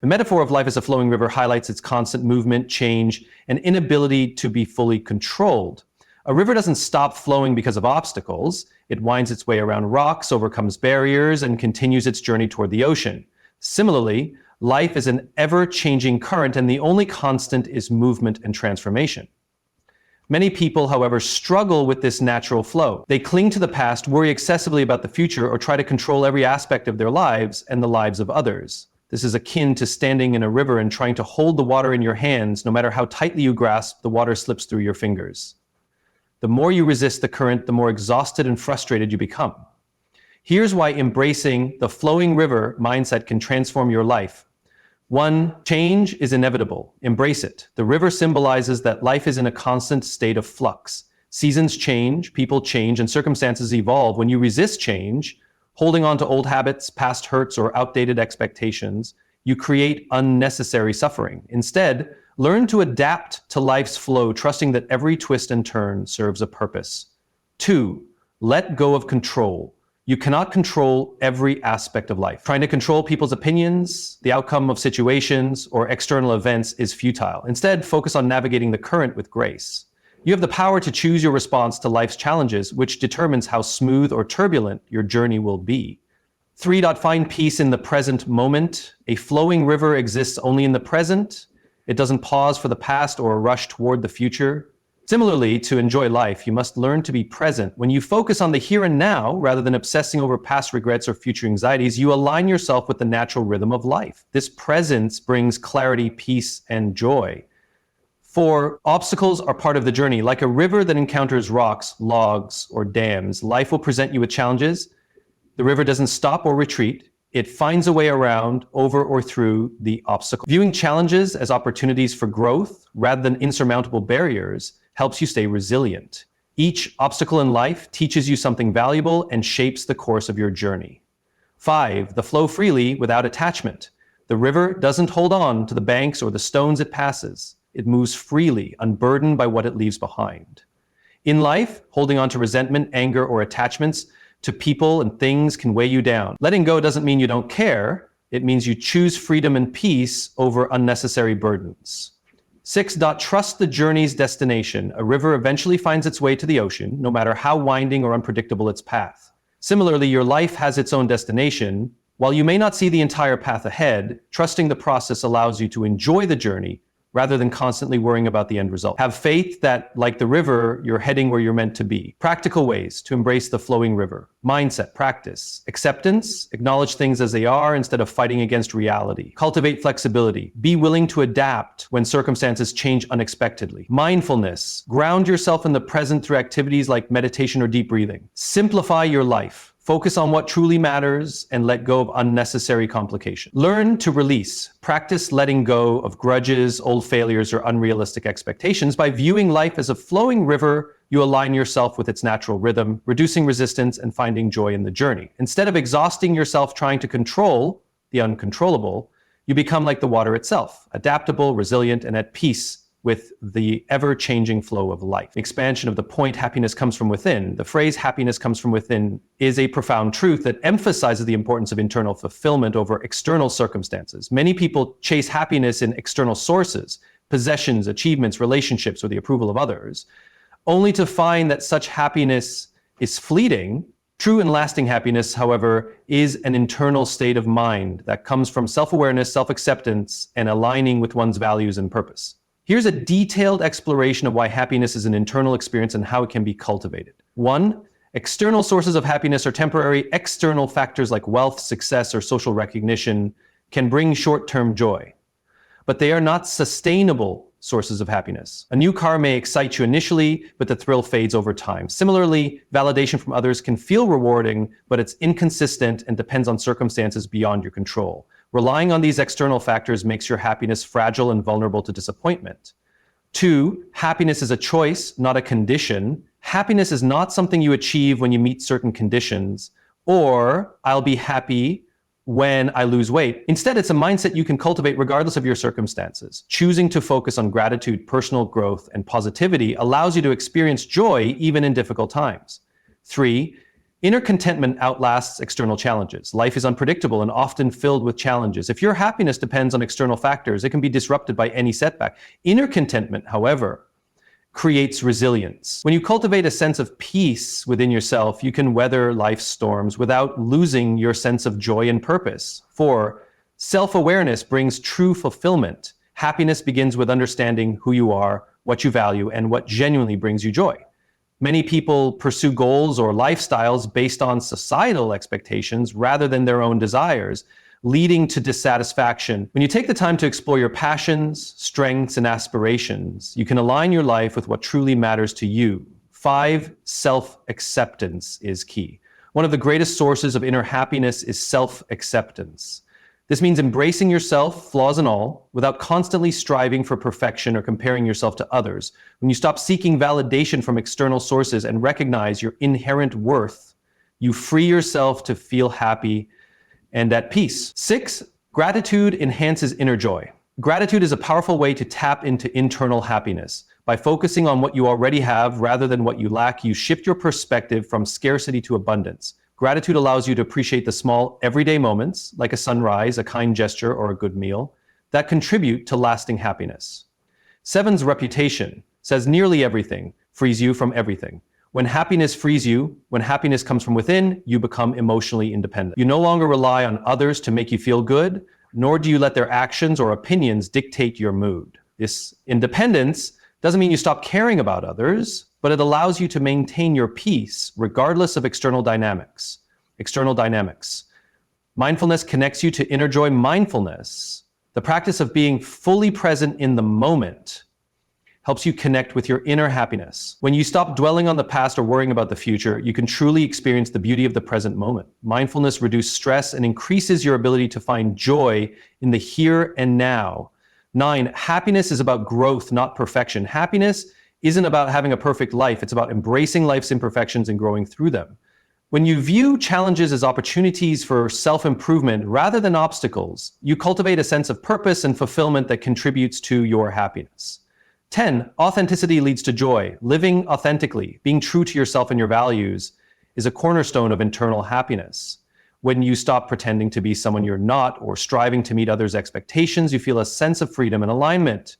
The metaphor of life as a flowing river highlights its constant movement, change, and inability to be fully controlled. A river doesn't stop flowing because of obstacles. It winds its way around rocks, overcomes barriers, and continues its journey toward the ocean. Similarly, life is an ever-changing current, and the only constant is movement and transformation. Many people, however, struggle with this natural flow. They cling to the past, worry excessively about the future, or try to control every aspect of their lives and the lives of others. This is akin to standing in a river and trying to hold the water in your hands. No matter how tightly you grasp, the water slips through your fingers. The more you resist the current, the more exhausted and frustrated you become. Here's why embracing the flowing river mindset can transform your life. 1. Change is inevitable. Embrace it. The river symbolizes that life is in a constant state of flux. Seasons change, people change, and circumstances evolve. When you resist change, holding on to old habits, past hurts, or outdated expectations, you create unnecessary suffering. Instead, learn to adapt to life's flow, trusting that every twist and turn serves a purpose. 2. Let go of control. You cannot control every aspect of life. Trying to control people's opinions, the outcome of situations, or external events is futile. Instead, focus on navigating the current with grace. You have the power to choose your response to life's challenges, which determines how smooth or turbulent your journey will be. 3. Find peace in the present moment. A flowing river exists only in the present. It doesn't pause for the past or rush toward the future. Similarly, to enjoy life, you must learn to be present. When you focus on the here and now, rather than obsessing over past regrets or future anxieties, you align yourself with the natural rhythm of life. This presence brings clarity, peace, and joy. 4. Obstacles are part of the journey. Like a river that encounters rocks, logs, or dams, life will present you with challenges. The river doesn't stop or retreat. It finds a way around, over, or through the obstacle. Viewing challenges as opportunities for growth rather than insurmountable barriers helps you stay resilient. Each obstacle in life teaches you something valuable and shapes the course of your journey. 5. Flow freely without attachment. The river doesn't hold on to the banks or the stones it passes. It moves freely, unburdened by what it leaves behind. In life, holding on to resentment, anger, or attachments to people and things can weigh you down. Letting go doesn't mean you don't care. It means you choose freedom and peace over unnecessary burdens. 6. Trust the journey's destination. A river eventually finds its way to the ocean, no matter how winding or unpredictable its path. Similarly, your life has its own destination. While you may not see the entire path ahead, trusting the process allows you to enjoy the journey rather than constantly worrying about the end result. Have faith that, like the river, you're heading where you're meant to be. Practical ways to embrace the flowing river. Mindset, practice. Acceptance, acknowledge things as they are instead of fighting against reality. Cultivate flexibility. Be willing to adapt when circumstances change unexpectedly. Mindfulness, ground yourself in the present through activities like meditation or deep breathing. Simplify your life. Focus on what truly matters and let go of unnecessary complication. Learn to release. Practice letting go of grudges, old failures, or unrealistic expectations. By viewing life as a flowing river, you align yourself with its natural rhythm, reducing resistance and finding joy in the journey. Instead of exhausting yourself trying to control the uncontrollable, you become like the water itself, adaptable, resilient, and at peace with the ever-changing flow of life. Expansion of the point, happiness comes from within. The phrase happiness comes from within is a profound truth that emphasizes the importance of internal fulfillment over external circumstances. Many people chase happiness in external sources, possessions, achievements, relationships, or the approval of others, only to find that such happiness is fleeting. True and lasting happiness, however, is an internal state of mind that comes from self-awareness, self-acceptance, and aligning with one's values and purpose. Here's a detailed exploration of why happiness is an internal experience and how it can be cultivated. 1. External sources of happiness are temporary. External factors like wealth, success, or social recognition can bring short-term joy, but they are not sustainable sources of happiness. A new car may excite you initially, but the thrill fades over time. Similarly, validation from others can feel rewarding, but it's inconsistent and depends on circumstances beyond your control. Relying on these external factors makes your happiness fragile and vulnerable to disappointment. 2, happiness is a choice, not a condition. Happiness is not something you achieve when you meet certain conditions, or I'll be happy when I lose weight. Instead, it's a mindset you can cultivate regardless of your circumstances. Choosing to focus on gratitude, personal growth, and positivity allows you to experience joy even in difficult times. 3, Inner contentment outlasts external challenges. Life is unpredictable and often filled with challenges. If your happiness depends on external factors, it can be disrupted by any setback. Inner contentment, however, creates resilience. When you cultivate a sense of peace within yourself, you can weather life's storms without losing your sense of joy and purpose. 4, self-awareness brings true fulfillment. Happiness begins with understanding who you are, what you value, and what genuinely brings you joy. Many people pursue goals or lifestyles based on societal expectations rather than their own desires, leading to dissatisfaction. When you take the time to explore your passions, strengths, and aspirations, you can align your life with what truly matters to you. 5, self-acceptance is key. One of the greatest sources of inner happiness is self-acceptance. This means embracing yourself, flaws and all, without constantly striving for perfection or comparing yourself to others. When you stop seeking validation from external sources and recognize your inherent worth, you free yourself to feel happy and at peace. 6, gratitude enhances inner joy. Gratitude is a powerful way to tap into internal happiness. By focusing on what you already have rather than what you lack, you shift your perspective from scarcity to abundance. Gratitude allows you to appreciate the small, everyday moments, like a sunrise, a kind gesture, or a good meal, that contribute to lasting happiness. 7's reputation says nearly everything frees you from everything. When happiness frees you, when happiness comes from within, you become emotionally independent. You no longer rely on others to make you feel good, nor do you let their actions or opinions dictate your mood. This independence doesn't mean you stop caring about others, but it allows you to maintain your peace regardless of external dynamics. External dynamics. Mindfulness connects you to inner joy. Mindfulness, the practice of being fully present in the moment, helps you connect with your inner happiness. When you stop dwelling on the past or worrying about the future, you can truly experience the beauty of the present moment. Mindfulness reduces stress and increases your ability to find joy in the here and now. 9, happiness is about growth, not perfection. Happiness isn't about having a perfect life. It's about embracing life's imperfections and growing through them. When you view challenges as opportunities for self-improvement rather than obstacles, you cultivate a sense of purpose and fulfillment that contributes to your happiness. 10, authenticity leads to joy. Living authentically, being true to yourself and your values, is a cornerstone of internal happiness. When you stop pretending to be someone you're not or striving to meet others' expectations, you feel a sense of freedom and alignment.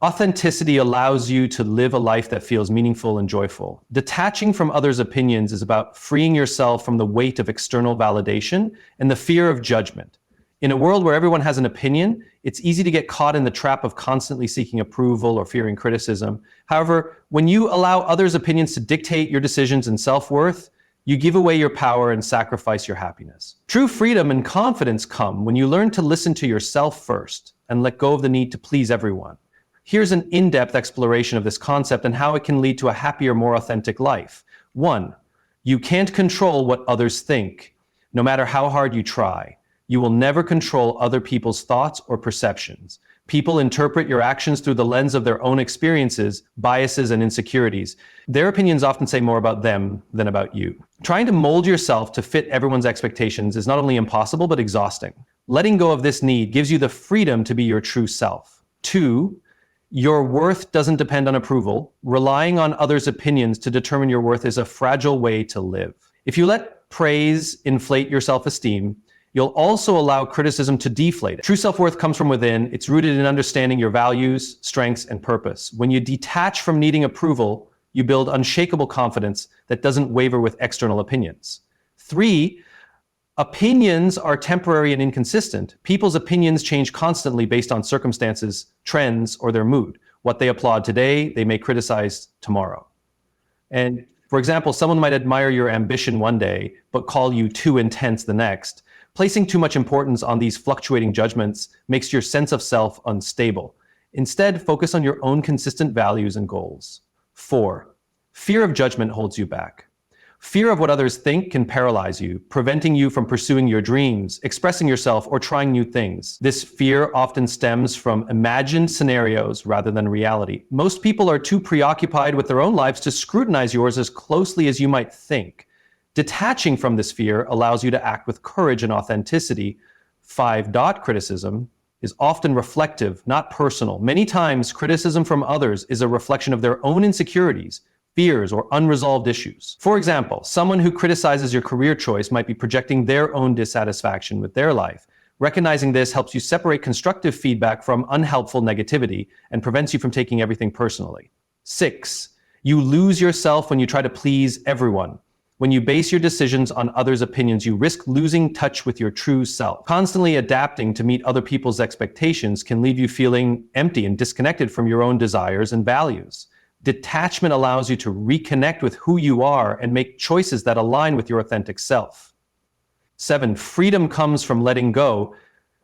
Authenticity allows you to live a life that feels meaningful and joyful. Detaching from others' opinions is about freeing yourself from the weight of external validation and the fear of judgment. In a world where everyone has an opinion, it's easy to get caught in the trap of constantly seeking approval or fearing criticism. However, when you allow others' opinions to dictate your decisions and self-worth, you give away your power and sacrifice your happiness. True freedom and confidence come when you learn to listen to yourself first and let go of the need to please everyone. Here's an in-depth exploration of this concept and how it can lead to a happier, more authentic life. 1, you can't control what others think, no matter how hard you try. You will never control other people's thoughts or perceptions. People interpret your actions through the lens of their own experiences, biases, and insecurities. Their opinions often say more about them than about you. Trying to mold yourself to fit everyone's expectations is not only impossible, but exhausting. Letting go of this need gives you the freedom to be your true self. 2, your worth doesn't depend on approval. Relying on others' opinions to determine your worth is a fragile way to live. If you let praise inflate your self-esteem, you'll also allow criticism to deflate it. True self-worth comes from within. It's rooted in understanding your values, strengths, and purpose. When you detach from needing approval, you build unshakable confidence that doesn't waver with external opinions. 3, opinions are temporary and inconsistent. People's opinions change constantly based on circumstances, trends, or their mood. What they applaud today, they may criticize tomorrow. And for example, someone might admire your ambition one day, but call you too intense the next. Placing too much importance on these fluctuating judgments makes your sense of self unstable. Instead, focus on your own consistent values and goals. 4, fear of judgment holds you back. Fear of what others think can paralyze you, preventing you from pursuing your dreams, expressing yourself, or trying new things. This fear often stems from imagined scenarios rather than reality. Most people are too preoccupied with their own lives to scrutinize yours as closely as you might think. Detaching from this fear allows you to act with courage and authenticity. 5, criticism is often reflective, not personal. Many times, criticism from others is a reflection of their own insecurities, fears, or unresolved issues. For example, someone who criticizes your career choice might be projecting their own dissatisfaction with their life. Recognizing this helps you separate constructive feedback from unhelpful negativity and prevents you from taking everything personally. 6. You lose yourself when you try to please everyone. When you base your decisions on others' opinions, you risk losing touch with your true self. Constantly adapting to meet other people's expectations can leave you feeling empty and disconnected from your own desires and values. Detachment allows you to reconnect with who you are and make choices that align with your authentic self. 7. Freedom comes from letting go.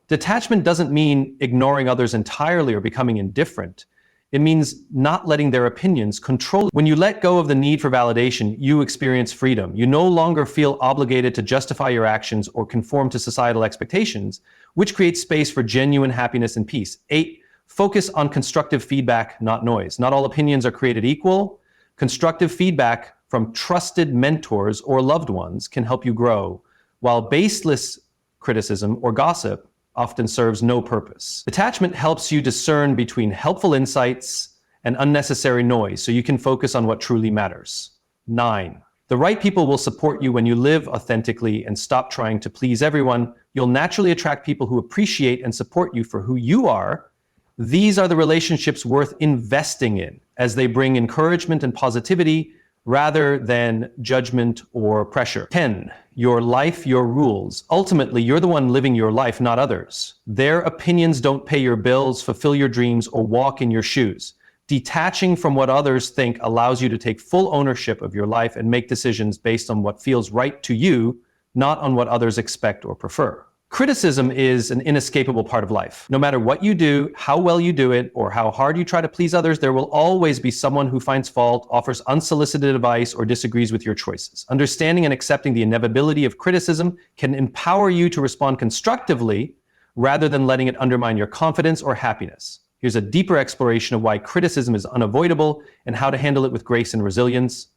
Detachment doesn't mean ignoring others entirely or becoming indifferent. It means not letting their opinions control you. When you let go of the need for validation, you experience freedom. You no longer feel obligated to justify your actions or conform to societal expectations, which creates space for genuine happiness and peace. 8. Focus on constructive feedback, not noise. Not all opinions are created equal. Constructive feedback from trusted mentors or loved ones can help you grow, while baseless criticism or gossip often serves no purpose. Detachment helps you discern between helpful insights and unnecessary noise so you can focus on what truly matters. 9. The right people will support you when you live authentically and stop trying to please everyone. You'll naturally attract people who appreciate and support you for who you are. These are the relationships worth investing in, as they bring encouragement and positivity rather than judgment or pressure. 10. Your life, your rules. Ultimately, you're the one living your life, not others. Their opinions don't pay your bills, fulfill your dreams, or walk in your shoes. Detaching from what others think allows you to take full ownership of your life and make decisions based on what feels right to you, not on what others expect or prefer. Criticism is an inescapable part of life. No matter what you do, how well you do it, or how hard you try to please others, there will always be someone who finds fault, offers unsolicited advice, or disagrees with your choices. Understanding and accepting the inevitability of criticism can empower you to respond constructively rather than letting it undermine your confidence or happiness. Here's a deeper exploration of why criticism is unavoidable and how to handle it with grace and resilience.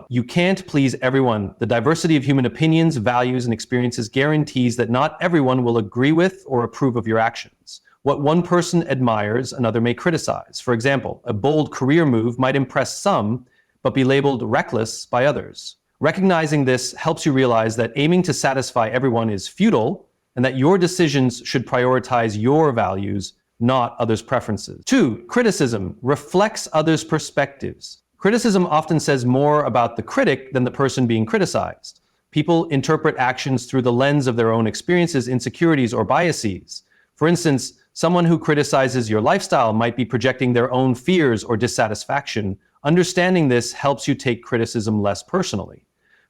You can't please everyone. The diversity of human opinions, values, and experiences guarantees that not everyone will agree with or approve of your actions. What one person admires, another may criticize. For example, a bold career move might impress some, but be labeled reckless by others. Recognizing this helps you realize that aiming to satisfy everyone is futile, and that your decisions should prioritize your values, not others' preferences. 2. Criticism reflects others' perspectives. Criticism often says more about the critic than the person being criticized. People interpret actions through the lens of their own experiences, insecurities, or biases. For instance, someone who criticizes your lifestyle might be projecting their own fears or dissatisfaction. Understanding this helps you take criticism less personally.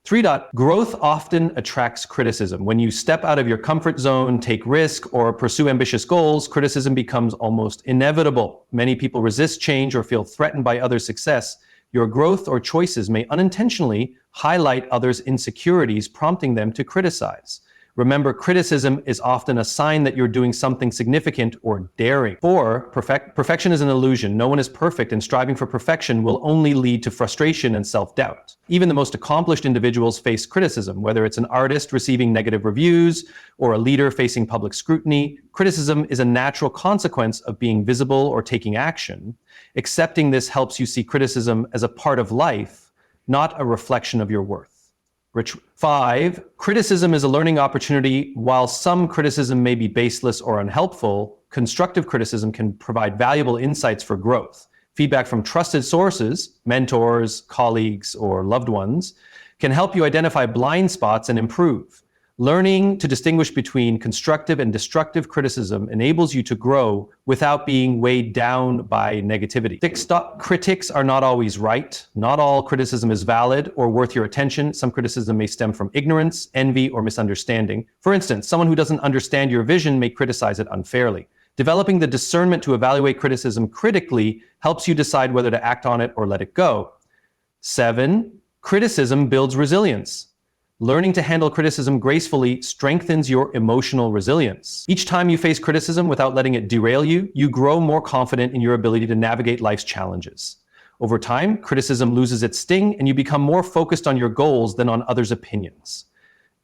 3. Growth often attracts criticism. When you step out of your comfort zone, take risk, or pursue ambitious goals, criticism becomes almost inevitable. Many people resist change or feel threatened by others' success. Your growth or choices may unintentionally highlight others' insecurities, prompting them to criticize. Remember, criticism is often a sign that you're doing something significant or daring. 4. Perfection is an illusion. No one is perfect, and striving for perfection will only lead to frustration and self-doubt. Even the most accomplished individuals face criticism, whether it's an artist receiving negative reviews or a leader facing public scrutiny. Criticism is a natural consequence of being visible or taking action. Accepting this helps you see criticism as a part of life, not a reflection of your worth. 5. Criticism is a learning opportunity. While some criticism may be baseless or unhelpful, constructive criticism can provide valuable insights for growth. Feedback from trusted sources, mentors, colleagues, or loved ones, can help you identify blind spots and improve. Learning to distinguish between constructive and destructive criticism enables you to grow without being weighed down by negativity. 6. Critics are not always right. Not all criticism is valid or worth your attention. Some criticism may stem from ignorance, envy, or misunderstanding. For instance, someone who doesn't understand your vision may criticize it unfairly. Developing the discernment to evaluate criticism critically helps you decide whether to act on it or let it go. 7. Criticism builds resilience. Learning to handle criticism gracefully strengthens your emotional resilience. Each time you face criticism without letting it derail you, you grow more confident in your ability to navigate life's challenges. Over time, criticism loses its sting and you become more focused on your goals than on others' opinions.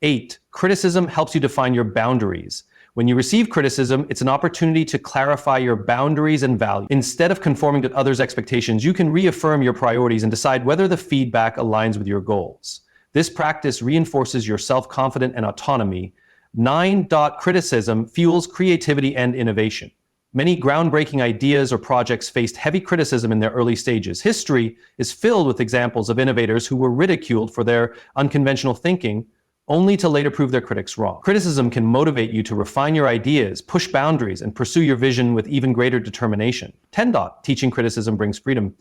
8. Criticism helps you define your boundaries. When you receive criticism, it's an opportunity to clarify your boundaries and values. Instead of conforming to others' expectations, you can reaffirm your priorities and decide whether the feedback aligns with your goals. This practice reinforces your self-confidence and autonomy. 9. Criticism fuels creativity and innovation. Many groundbreaking ideas or projects faced heavy criticism in their early stages. History is filled with examples of innovators who were ridiculed for their unconventional thinking, only to later prove their critics wrong. Criticism can motivate you to refine your ideas, push boundaries, and pursue your vision with even greater determination. 10. Teaching criticism brings freedom.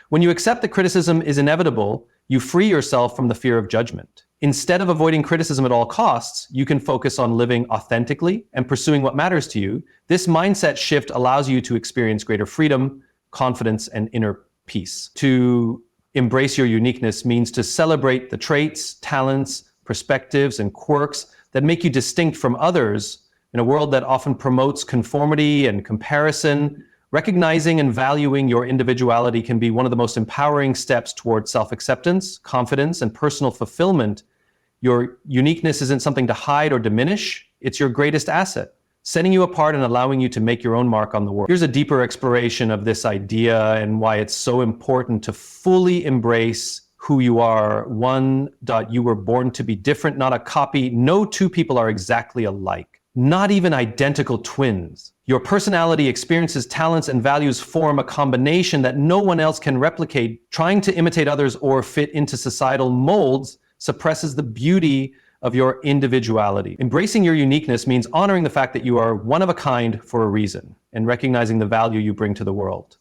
When you accept that criticism is inevitable, you free yourself from the fear of judgment. Instead of avoiding criticism at all costs, you can focus on living authentically and pursuing what matters to you. This mindset shift allows you to experience greater freedom, confidence, and inner peace. To embrace your uniqueness means to celebrate the traits, talents, perspectives, and quirks that make you distinct from others in a world that often promotes conformity and comparison. Recognizing and valuing your individuality can be one of the most empowering steps toward self-acceptance, confidence, and personal fulfillment. Your uniqueness isn't something to hide or diminish. It's your greatest asset, setting you apart and allowing you to make your own mark on the world. Here's a deeper exploration of this idea and why it's so important to fully embrace who you are. 1. You were born to be different, not a copy. No two people are exactly alike, not even identical twins. Your personality, experiences, talents, and values form a combination that no one else can replicate. Trying to imitate others or fit into societal molds suppresses the beauty of your individuality. Embracing your uniqueness means honoring the fact that you are one of a kind for a reason and recognizing the value you bring to the world.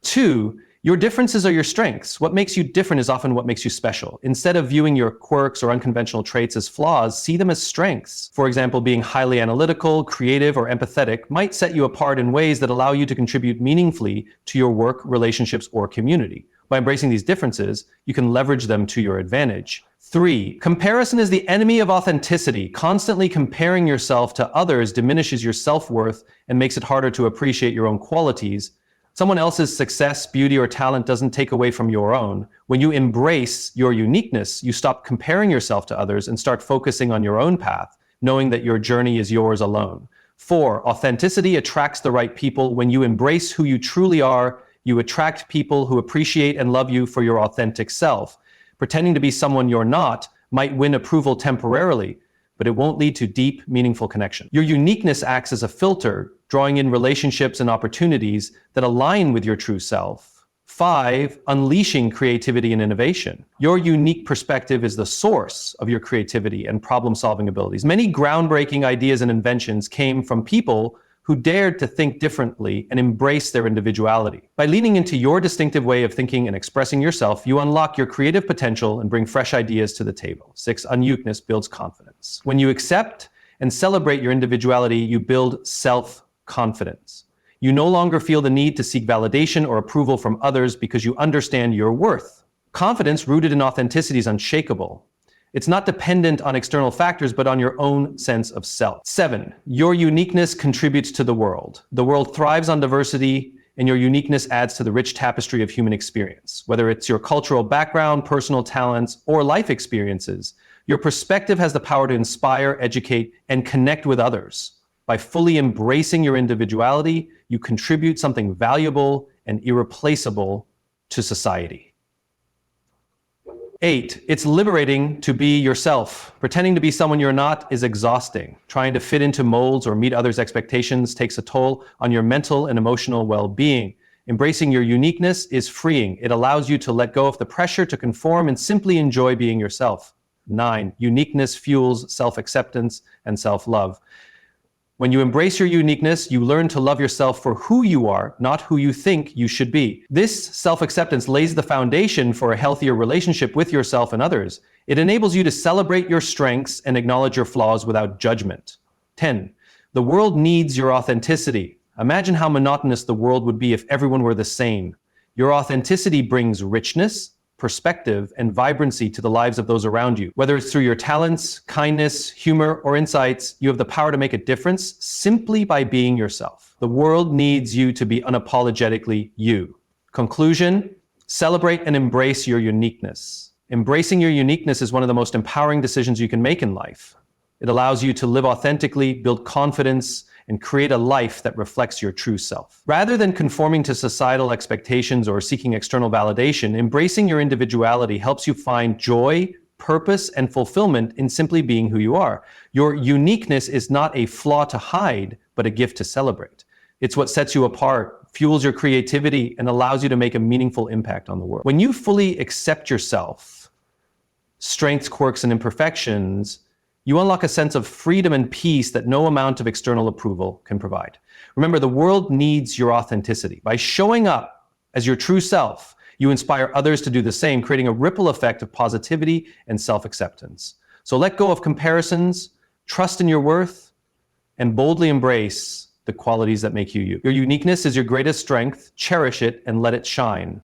2. Your differences are your strengths. What makes you different is often what makes you special. Instead of viewing your quirks or unconventional traits as flaws, see them as strengths. For example, being highly analytical, creative, or empathetic might set you apart in ways that allow you to contribute meaningfully to your work, relationships, or community. By embracing these differences, you can leverage them to your advantage. 3. Comparison is the enemy of authenticity. Constantly comparing yourself to others diminishes your self-worth and makes it harder to appreciate your own qualities. Someone else's success, beauty, or talent doesn't take away from your own. When you embrace your uniqueness, you stop comparing yourself to others and start focusing on your own path, knowing that your journey is yours alone. 4. Authenticity attracts the right people. When you embrace who you truly are, you attract people who appreciate and love you for your authentic self. Pretending to be someone you're not might win approval temporarily, but it won't lead to deep, meaningful connection. Your uniqueness acts as a filter, drawing in relationships and opportunities that align with your true self. 5. Unleashing creativity and innovation. Your unique perspective is the source of your creativity and problem-solving abilities. Many groundbreaking ideas and inventions came from people who dared to think differently and embrace their individuality. By leaning into your distinctive way of thinking and expressing yourself, you unlock your creative potential and bring fresh ideas to the table. 6. Uniqueness builds confidence. When you accept and celebrate your individuality, you build self-confidence. You no longer feel the need to seek validation or approval from others because you understand your worth. Confidence rooted in authenticity is unshakable. It's not dependent on external factors, but on your own sense of self. 7. Your uniqueness contributes to the world. The world thrives on diversity, and your uniqueness adds to the rich tapestry of human experience. Whether it's your cultural background, personal talents, or life experiences, your perspective has the power to inspire, educate, and connect with others. By fully embracing your individuality, you contribute something valuable and irreplaceable to society. 8. It's liberating to be yourself. Pretending to be someone you're not is exhausting. Trying to fit into molds or meet others' expectations takes a toll on your mental and emotional well-being. Embracing your uniqueness is freeing. It allows you to let go of the pressure to conform and simply enjoy being yourself. 9. Uniqueness fuels self-acceptance and self-love. When you embrace your uniqueness, you learn to love yourself for who you are, not who you think you should be. This self-acceptance lays the foundation for a healthier relationship with yourself and others. It enables you to celebrate your strengths and acknowledge your flaws without judgment. 10. The world needs your authenticity. Imagine how monotonous the world would be if everyone were the same. Your authenticity brings richness, perspective, and vibrancy to the lives of those around you. Whether it's through your talents, kindness, humor, or insights, you have the power to make a difference simply by being yourself. The world needs you to be unapologetically you. Conclusion: celebrate and embrace your uniqueness. Embracing your uniqueness is one of the most empowering decisions you can make in life. It allows you to live authentically, build confidence, and create a life that reflects your true self. Rather than conforming to societal expectations or seeking external validation, embracing your individuality helps you find joy, purpose, and fulfillment in simply being who you are. Your uniqueness is not a flaw to hide, but a gift to celebrate. It's what sets you apart, fuels your creativity, and allows you to make a meaningful impact on the world. When you fully accept yourself, strengths, quirks, and imperfections, you unlock a sense of freedom and peace that no amount of external approval can provide. Remember, the world needs your authenticity. By showing up as your true self, you inspire others to do the same, creating a ripple effect of positivity and self-acceptance. So let go of comparisons, trust in your worth, and boldly embrace the qualities that make you you. Your uniqueness is your greatest strength. Cherish it and let it shine.